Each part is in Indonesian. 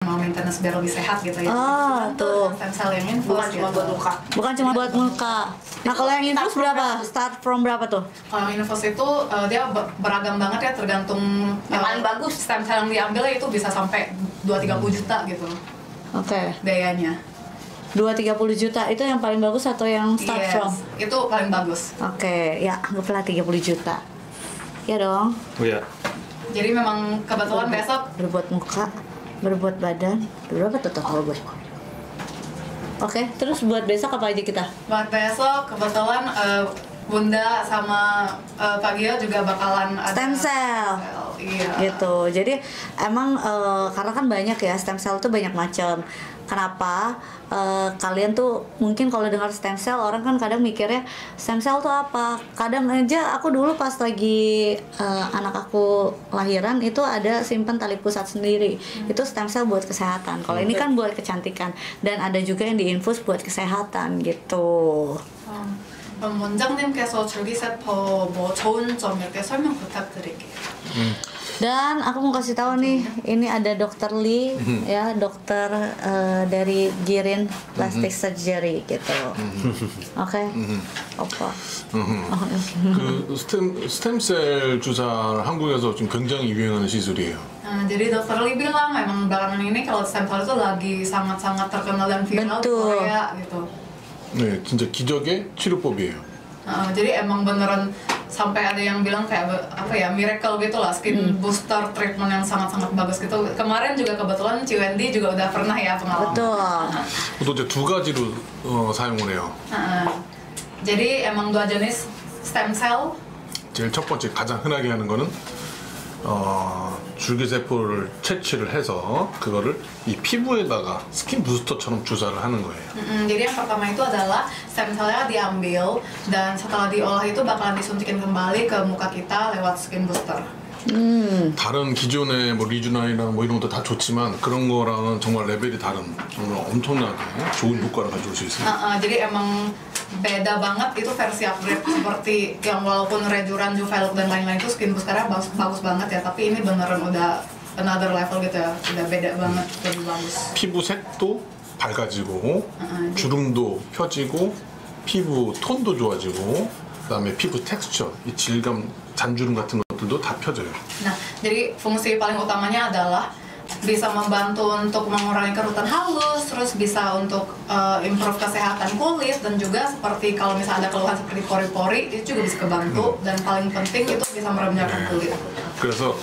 mau maintenance biar lebih sehat gitu ya. Tuh. Stem cell yang infus Bukan cuma buat muka. Bukan cuma buat muka. Nah, kalau yang infus berapa? Start from berapa tuh? Kalau yang infus itu dia beragam banget ya, tergantung Yang paling bagus stem cell yang diambil itu bisa sampai 2-30 juta gitu Oke. biayanya. 2-30 juta itu yang paling bagus atau yang start from? Itu paling bagus. Oke, ya anggaplah 30 juta. Ya dong. Oh ya. Jadi memang kebetulan besok Berbuat muka, berbuat badan, berapa tuh total gue? Oke, terus buat besok apa aja kita? buat besok kebetulan Bunda sama Pak Gio juga bakalan ada Stem cell. Iya. Gitu. Jadi emang karena kan banyak ya, stem cell tuh banyak macam. Kenapa kalian tuh mungkin kalau dengar stem cell orang kan kadang mikirnya stem cell tuh apa? Kadang aja aku dulu pas lagi anak aku lahiran itu ada simpen tali pusat sendiri. Itu stem cell buat kesehatan. Kalau ini kan buat kecantikan dan ada juga yang diinfus buat kesehatan gitu. 그럼 원장님께서 줄기세포 뭐 좋은 점 이렇게 설명 부탁드릴게요. Dan aku mau kasih tahu nih, ini ada Dokter Lee ya, dokter dari Girin Plastic Surgery gitu. Oke. 오빠. 그 스템셀 주사를 한국에서 지금 굉장히 유행하는 시술이에요. Jadi dokter Lee bilang memang belakangan ini kalau stem cell itu lagi sangat-sangat terkenal dan viral di Betul. Korea gitu. 네, 진짜 기적의 치료법이에요. Jadi emang beneran sampai ada yang bilang kayak apa ya, miracle gitu lah, skin booster treatment yang sangat-sangat bagus gitu. Kemarin juga kebetulan Wendy juga udah pernah ya pengalaman. Betul. 또 이제 두 가지로 사용을 해요. Jadi emang dua jenis stem cell. 제일 첫 번째 가장 흔하게 하는 거는 줄기세포를 채취를 해서 그거를 이 피부에다가 스킨 부스터처럼 주사를 하는 거예요. Jadi yang pertama itu adalah stem cell-nya diambil dan setelah diolah itu bakalan disuntikin kembali ke muka kita lewat skin booster. 다른 기존의 뭐 리주나이나 뭐 이런 것도 다 좋지만 그런 거랑은 정말 레벨이 다른 정말 엄청나게 좋은 효과를 가져올 수 있어요. Jadi emang beda banget itu versi upgrade, seperti yang walaupun Rejuran, Juvelok dan lain-lain itu skin boosternya bagus banget ya, tapi ini beneran udah another level gitu ya, udah beda banget, lebih bagus. 피부 색도 밝아지고 주름도 펴지고 피부 톤도 좋아지고 그다음에 피부 텍스처, 이 질감, 잔주름 같은 것들도 다 펴져요. Nah, jadi fungsi paling utamanya adalah bisa membantu untuk mengurangi kerutan halus, terus bisa untuk improve kesehatan kulit, dan juga seperti kalau misalnya ada keluhan seperti pori-pori itu juga bisa kebantu, dan paling penting itu bisa meremjarkan kulit. 그래서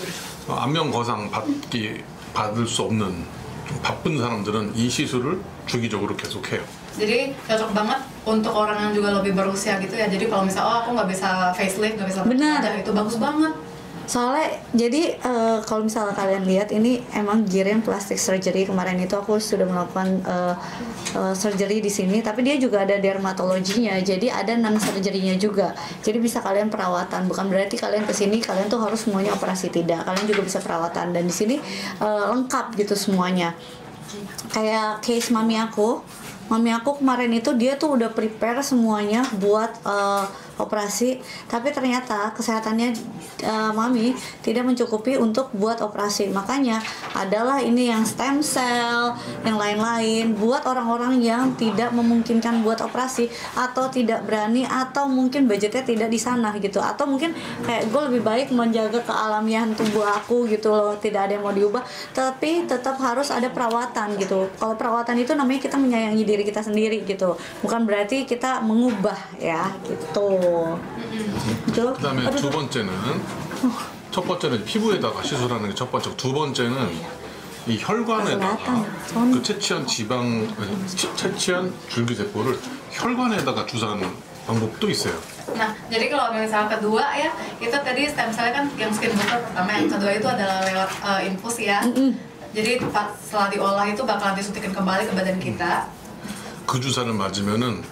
안면 거상 받을 수 없는 좀 바쁜 사람들은 이 시술을 주기적으로 계속해요. Jadi cocok banget untuk orang yang juga lebih berusia gitu ya. Jadi kalau misalnya aku nggak bisa facelift, nggak bisa Benar. wajah, itu bagus banget. Soalnya jadi kalau misalnya kalian lihat ini emang Girin Plastic Surgery, kemarin itu aku sudah melakukan surgery di sini, tapi dia juga ada dermatologinya, jadi ada non surgery-nya juga. Jadi bisa kalian perawatan, bukan berarti kalian kesini kalian tuh harus semuanya operasi, tidak. Kalian juga bisa perawatan, dan di sini lengkap gitu semuanya. Kayak case mami aku kemarin itu dia tuh udah prepare semuanya buat operasi, tapi ternyata kesehatannya mami tidak mencukupi untuk buat operasi. Makanya adalah ini yang stem cell, yang lain-lain buat orang-orang yang tidak memungkinkan buat operasi, atau tidak berani, atau mungkin budgetnya tidak di sana gitu, atau mungkin kayak gue lebih baik menjaga kealamian tubuh aku gitu loh, tidak ada yang mau diubah, tapi tetap harus ada perawatan gitu. Kalau perawatan itu namanya kita menyayangi diri kita sendiri gitu, bukan berarti kita mengubah ya gitu. 그다음에 두 번째는 첫 번째는 피부에다가 시술하는 게 첫 번째. 두 번째는 이 혈관에다가 그 채취한 채취한 줄기세포를 혈관에다가 주사하는 방법도 있어요. Nah, jadi kalau misalnya kedua ya, itu tadi stem cell kan yang skin booster pertama, yang kedua itu adalah lewat infus ya. Jadi setelah diolah itu bakalan disuntikin kembali ke badan kita. 그 주사를 맞으면은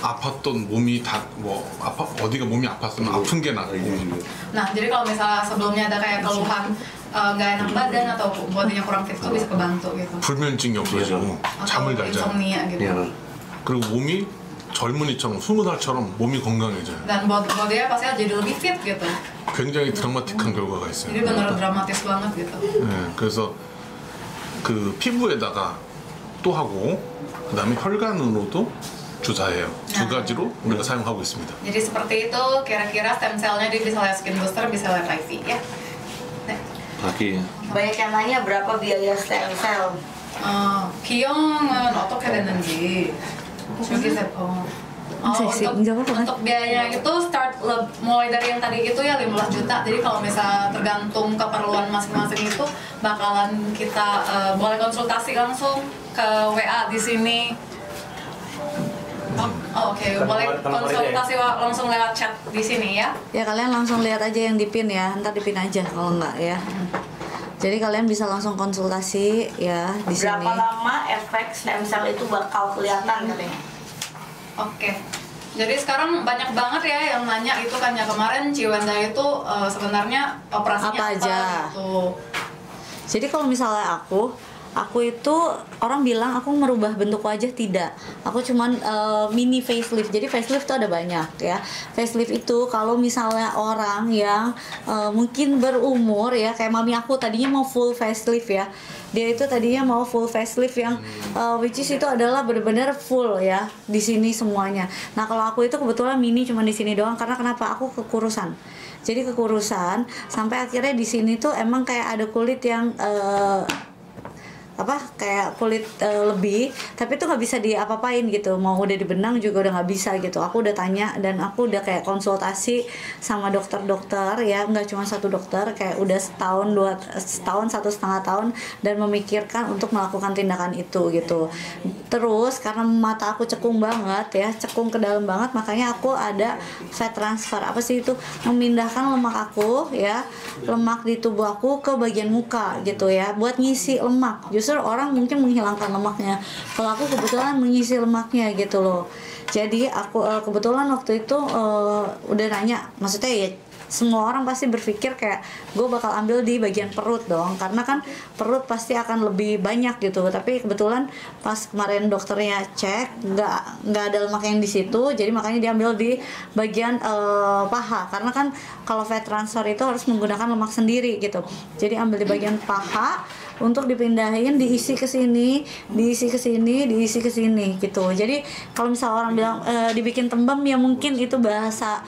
아팠던 몸이 어디가 몸이 아팠으면 아픈 게 나고. Nah, jadi kalau misalnya sebelumnya ada kayak keluhan nggak enak badan atau bodinya kurang fit, itu bisa kebantu gitu. 불면증이 없어지고 잠을 잘 자. Insomnia gitu. 그리고 몸이 젊은이처럼 20살처럼 몸이 건강해져요. Dan bodinya pasti jadi lebih fit gitu. 굉장히 드라마틱한 결과가 있어요. Jadi benar dramatis banget gitu. 네, 그래서 그 피부에다가 또 하고 그다음에 혈관으로도 주사해요. 두 가지로 우리가 사용하고 있습니다. Jadi seperti itu kira-kira stem cell-nya dia bisa lihat skin booster, bisa lihat IV ya. 네. Lagi. Banyak yang nanya berapa biaya stem cell. 비용은 어떻게 됐는지 줄기 제품. untuk biayanya itu mulai dari yang tadi itu ya 15 juta. Jadi kalau misalnya tergantung keperluan masing-masing itu bakalan kita boleh konsultasi langsung ke WA di sini. Oke. Boleh konsultasi langsung lewat chat di sini ya. Ya kalian langsung lihat aja yang dipin ya, ntar dipin aja kalau enggak ya. Jadi kalian bisa langsung konsultasi ya di sini. Berapa lama efek stem cell itu bakal kelihatan katanya? Oke. Jadi sekarang banyak banget ya yang nanya itu kan ya, kemarin Ciwenda itu sebenarnya operasinya apa aja gitu. Jadi kalau misalnya aku itu orang bilang aku merubah bentuk wajah, tidak. Aku cuman mini facelift. Jadi facelift itu ada banyak ya. Facelift itu kalau misalnya orang yang mungkin berumur ya, kayak mami aku tadinya mau full facelift ya. Dia itu tadinya mau full facelift yang which is itu adalah benar-benar full ya di sini semuanya. Nah kalau aku itu kebetulan mini cuma di sini doang, karena kenapa? Aku kekurusan. Jadi kekurusan sampai akhirnya di sini tuh emang kayak ada kulit yang kayak kulit lebih, tapi itu nggak bisa diapa-apain gitu. Mau udah dibenang juga udah nggak bisa gitu. Aku udah tanya dan aku udah kayak konsultasi sama dokter-dokter ya, nggak cuma satu dokter, kayak udah setahun 1,5 tahun dan memikirkan untuk melakukan tindakan itu gitu. Terus karena mata aku cekung banget ya, cekung ke dalam banget, makanya aku ada fat transfer. Apa sih itu? Memindahkan lemak aku ya, lemak di tubuh aku ke bagian muka gitu ya, buat ngisi lemak. Justru orang mungkin menghilangkan lemaknya, kalau aku kebetulan mengisi lemaknya gitu loh. Jadi aku kebetulan waktu itu udah nanya, maksudnya ya semua orang pasti berpikir kayak gue bakal ambil di bagian perut dong, karena kan perut pasti akan lebih banyak gitu. Tapi kebetulan pas kemarin dokternya cek nggak ada lemak yang di situ, jadi makanya diambil di bagian paha, karena kan kalau fat transfer itu harus menggunakan lemak sendiri gitu. Jadi ambil di bagian paha untuk dipindahin, diisi ke sini, diisi ke sini, diisi ke sini gitu. Jadi kalau misalnya orang bilang dibikin tembem, ya mungkin itu bahasa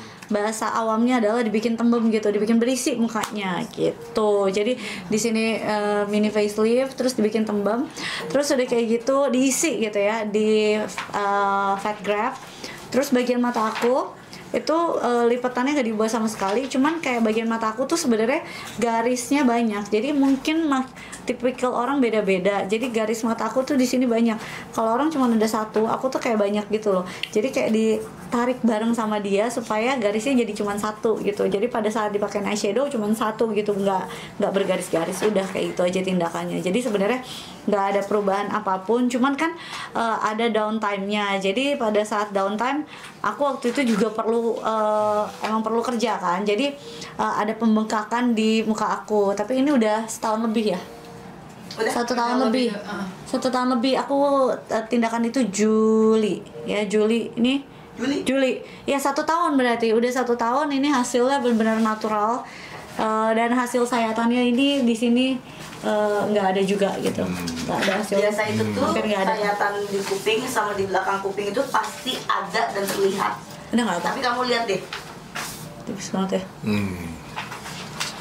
awamnya adalah dibikin tembem gitu, dibikin berisi mukanya gitu. Jadi di sini mini facelift, terus dibikin tembem, terus udah kayak gitu diisi gitu ya di fat graft. Terus bagian mata aku itu lipatannya gak diubah sama sekali, cuman kayak bagian mata aku tuh sebenarnya garisnya banyak. Jadi mungkin tipikal orang beda-beda. Jadi garis mata aku tuh di sini banyak. Kalau orang cuma ada satu, aku tuh kayak banyak gitu loh. Jadi kayak ditarik bareng sama dia supaya garisnya jadi cuma satu gitu. Jadi pada saat dipakai eyeshadow cuma satu gitu, nggak bergaris-garis. Udah kayak gitu aja tindakannya. Jadi sebenarnya nggak ada perubahan apapun. Cuman kan ada downtime-nya. Jadi pada saat downtime aku waktu itu juga emang perlu kerja kan. Jadi ada pembengkakan di muka aku. Tapi ini udah setahun lebih ya. Udah? 1 tahun lebih. 1 tahun lebih aku tindakan itu Juli ya 1 tahun, berarti udah 1 tahun. Ini hasilnya benar-benar natural. Dan hasil sayatannya ini di sini nggak ada juga gitu, nggak ada hasil. Biasa itu tuh ada. sayatan di kuping sama di belakang kuping itu pasti ada dan terlihat. Udah nggak apa. Tapi kamu lihat deh, tipis banget ya.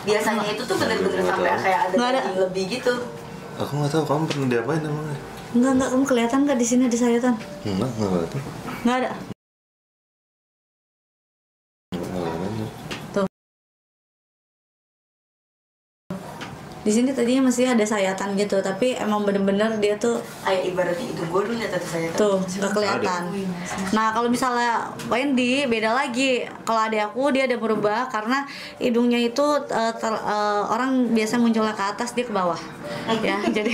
Biasanya itu tuh bener-bener sampai kayak ada daging lebih gitu. Aku nggak tahu kamu pernah diapain emangnya? Enggak, kamu kelihatan nggak di sini ada sayatan? Nggak ada. Nggak ada. Tuh. Di sini tadinya masih ada sayatan gitu, tapi emang bener-bener dia tuh Kayak ibaratnya hidung gue dulu lihat ada sayatan. tuh nggak kelihatan. Nah kalau misalnya Wendy beda lagi. Kalau adik aku dia ada berubah karena hidungnya itu orang biasa munculnya ke atas, dia ke bawah. Ya jadi.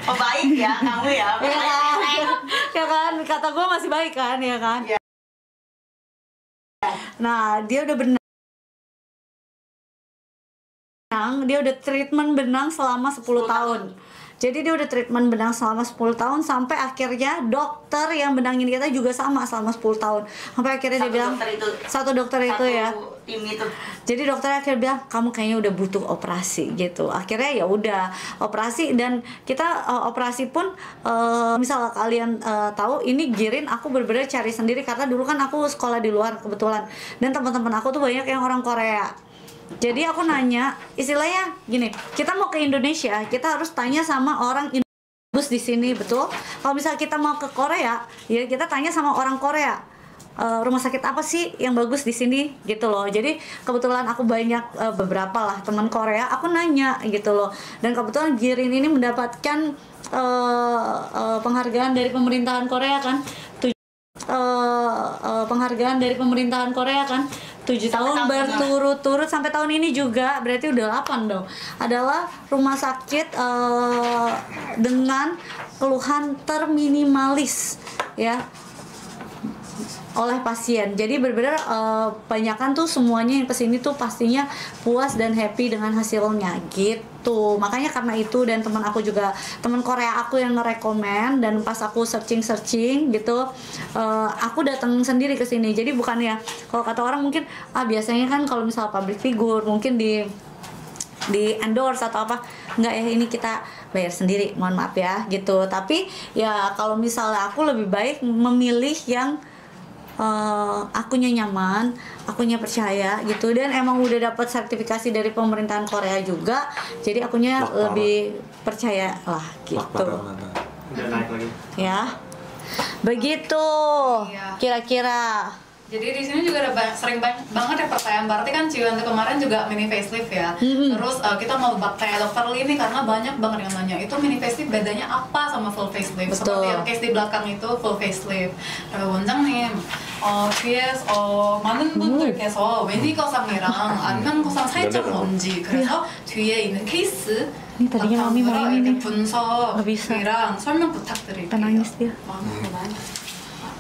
Oh baik ya kamu ya. Ya kan, ya kan, kata gue masih baik kan, ya kan. Ya. Nah dia udah benang, dia udah treatment benang selama 10 tahun. Jadi dia udah treatment benang selama 10 tahun sampai akhirnya dokter yang benangin kita juga sama selama 10 tahun. Sampai akhirnya dia bilang satu dokter itu ya. Tim itu. Jadi dokter akhirnya bilang kamu kayaknya udah butuh operasi gitu. Akhirnya ya udah operasi dan kita operasi pun misal kalian tahu ini Girin aku bener-bener cari sendiri karena dulu kan aku sekolah di luar kebetulan dan teman-teman aku tuh banyak yang orang Korea. Jadi aku nanya, istilahnya gini, kita mau ke Indonesia, kita harus tanya sama orang Indonesia di sini, betul? Kalau misalnya kita mau ke Korea, ya kita tanya sama orang Korea, rumah sakit apa sih yang bagus di sini, gitu loh. Jadi kebetulan aku banyak beberapa lah teman Korea, aku nanya gitu loh. Dan kebetulan Girin ini mendapatkan penghargaan dari pemerintahan Korea kan, penghargaan dari pemerintahan Korea kan. 7 tahun berturut-turut sampai tahun ini juga berarti udah 8 dong. Adalah rumah sakit dengan keluhan terminimalis ya oleh pasien. Jadi benar-benar banyakan tuh semuanya yang kesini tuh pastinya puas dan happy dengan hasilnya gitu. Makanya karena itu dan teman aku juga, teman Korea aku yang ngerekomen dan pas aku searching gitu, aku datang sendiri ke sini. Jadi bukan ya kalau kata orang mungkin biasanya kan kalau misal public figure mungkin di endorse atau apa, enggak ya, ini kita bayar sendiri, mohon maaf ya gitu. Tapi ya kalau misalnya aku lebih baik memilih yang akunya nyaman, akunya percaya gitu, dan emang udah dapat sertifikasi dari pemerintahan Korea juga, jadi akunya lebih percaya lah gitu. Udah naik lagi. Ya, begitu. Iya. Kira-kira. Jadi di sini juga ada sering banget ya pertanyaan. Berarti kan Ciwante kemarin juga mini facelift ya. Terus kita mau kayak dokter Lee nih karena banyak banget yang nanya itu mini facelift bedanya apa sama full facelift. Betul. Seperti yang case di belakang itu full facelift. 원장님, 뒤에서 많은 분들께서 매니거상이랑 안면거상 살짝 뭔지 그래서 뒤에 있는 케이스 Ini tadinya mami mau ini nih. 분석이랑 설명 부탁드릴게요. Penangis dia.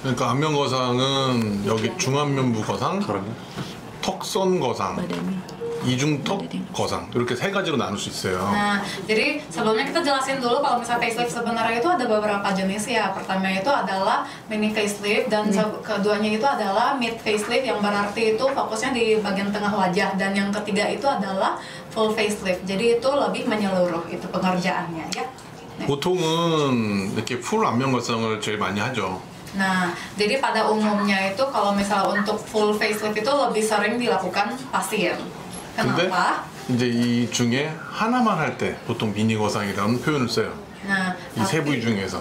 그러니까 안면거상은 여기 중안면부 거상, 턱선 거상, 이중턱 거상 이렇게 세 가지로 나눌 수 있어요. Nah, jadi sebelumnya kita jelasin dulu kalau misalnya facelift sebenarnya itu ada beberapa jenis ya. Pertama itu adalah mini facelift dan keduanya itu adalah mid facelift yang berarti itu fokusnya di bagian tengah wajah, dan yang ketiga itu adalah full facelift. Jadi itu lebih menyeluruh itu pengerjaannya ya. 보통은 이렇게 풀 안면거상을 제일 많이 하죠. Nah, jadi pada umumnya itu kalau misalnya untuk full facelift itu lebih sering dilakukan pasien. 근데 Kenapa? 이제 이 중에 하나만 할 때 보통 미니거상이라는 표현을 써요. Nah, 이 세 부위 중에서.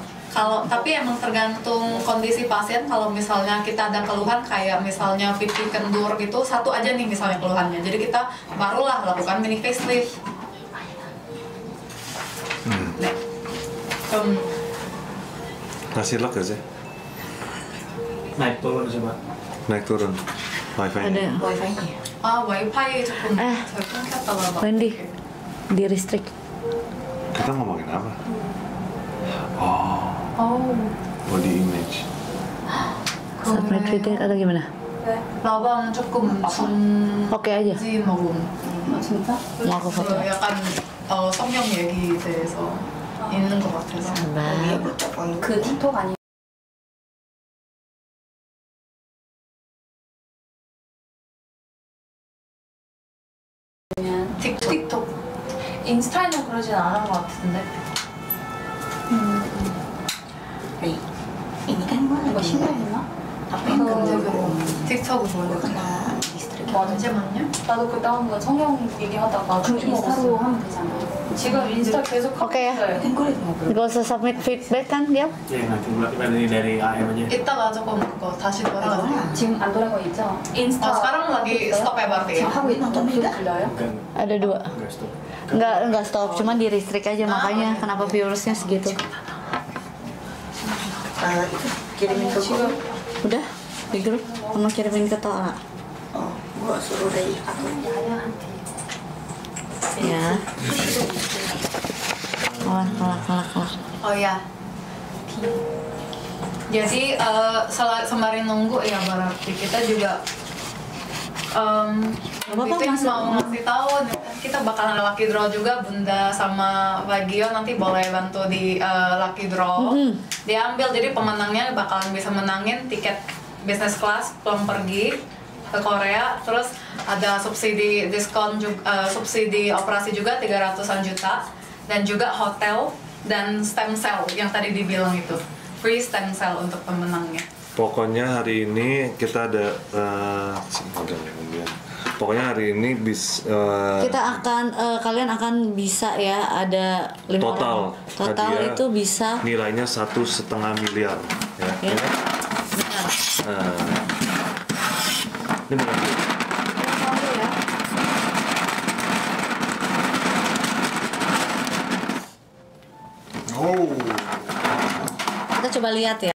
tapi emang tergantung kondisi pasien. Kalau misalnya kita ada keluhan kayak misalnya pipi kendur gitu, satu aja nih misalnya keluhannya. Jadi kita barulah lakukan mini facelift. Nih. Ngasih lock gak sih? naik turun coba. Naik turun. Wifi. Ada. Wifi-nya. 와이파이 조금 잘 끊겼다가 막. Wendy, di restrict. Kita ngomongin apa? Body image. Submit tweeted atau gimana? 라방 조금 Oke aja. 중지 먹음. 진짜? Mau aku foto. 약간 성형 얘기에 대해서 있는 것 같아서. 그 틱톡 아니 틱톡. 인스타에는 그러진 않은 것 같은데. ini kan gue lagi 신경했나? apa yang 틱톡을 보여줘. kena listrik. 언제만요? 나도 그때 한번 성형 얘기하다가 그럼 중지 인스타로 먹었어. 하면 되잖아. 지금 인스타 계속 하고 Oke ya. 있어요. kan gue lagi ngobrol. Gak usah submit feedback kan dia? Ya nanti mulai dari AM aja. 이따가 조금 그거 다시 돌아가세요. 지금 안 돌아가고 있죠? 인스타 sekarang lagi stop ya berarti ya? 하고 있는 겁니다. 들려요? Bukan Ada 2. enggak stop. Enggak stop, cuman di restrict aja makanya kenapa viewersnya segitu. Itu kirimin ke gue. Udah di grup, kamu kirimin ke Toa. Oh, gue suruh dari akun Ya. Kalah. Oh ya. Jadi sembari nunggu ya berarti kita juga Apa-apa, Bitin masuk. mau ngasih tahu nih. kita bakalan ada lucky draw juga. Bunda sama Bagio nanti boleh bantu di lucky draw. Diambil, jadi pemenangnya bakalan bisa menangin tiket business class pulang pergi ke Korea. Terus ada subsidi diskon juga, subsidi operasi juga 300-an juta, dan juga hotel dan stem cell yang tadi dibilang itu. Free stem cell untuk pemenangnya. Pokoknya hari ini kita ada pokoknya hari ini Kita akan kalian akan bisa ya ada 5 total orang. Total hadiah itu bisa nilainya 1,5 miliar ya. ya. Ya. Nah, ini benar. 오. Kita coba lihat ya.